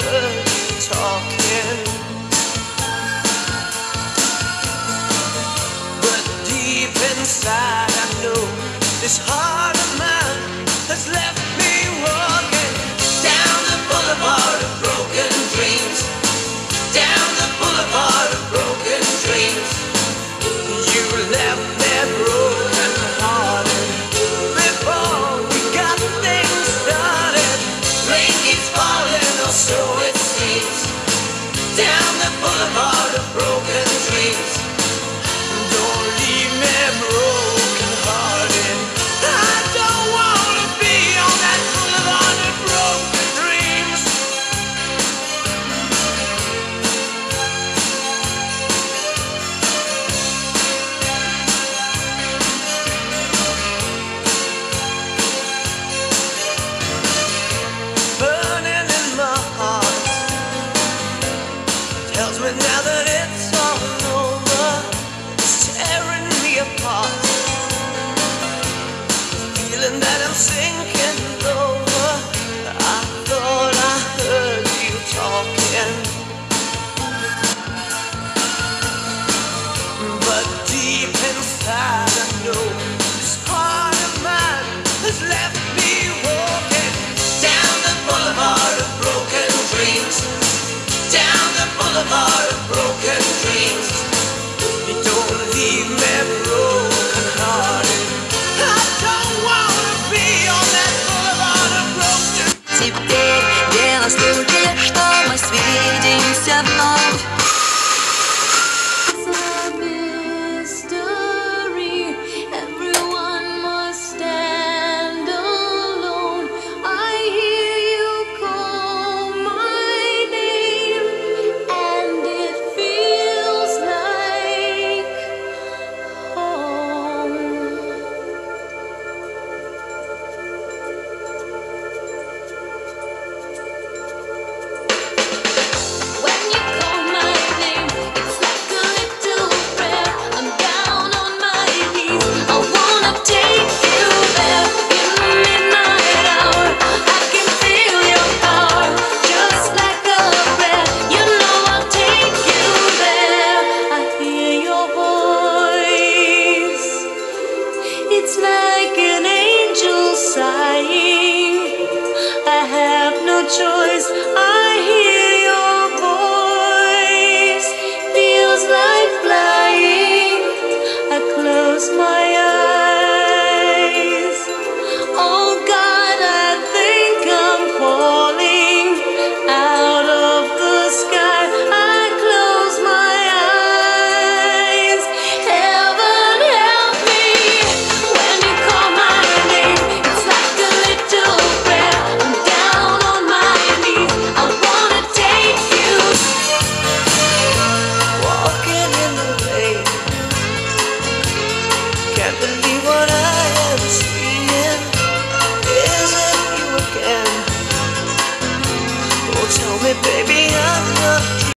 heard you talking, but deep inside I know this heart of mine has left me walking down the boulevard of broken dreams, down the boulevard of broken dreams. You left me broken hearted before we got things started. Rain keeps falling, or so it seems, down the boulevard of broken dreams. Don't leave me broken hearted. I don't wanna be on that boulevard of broken dreams. Burning in my heart tells me now that it's all over. It's tearing me apart, feeling that I'm sinking lower. I thought I heard you talking, but deep inside I know this heart of mine has left me walking down the boulevard of broken dreams, down the boulevard of broken dreams. You don't leave me broken hearted. I don't wanna be on that boulevard of broken. Теперь дело в случае, что мы свидимся вновь. It's like an angel sighing. I have no choice. I hear your voice. Feels like flying. I close my eyes. Oh God, I think I'm falling out of the sky. I close my eyes. Heaven help me. When you call my name, it's like a little prayer. I'm down on my knees. I wanna take you. Walking in the rain, can't believe what I am seeing. Is it you again? Oh, tell me, baby, I'm not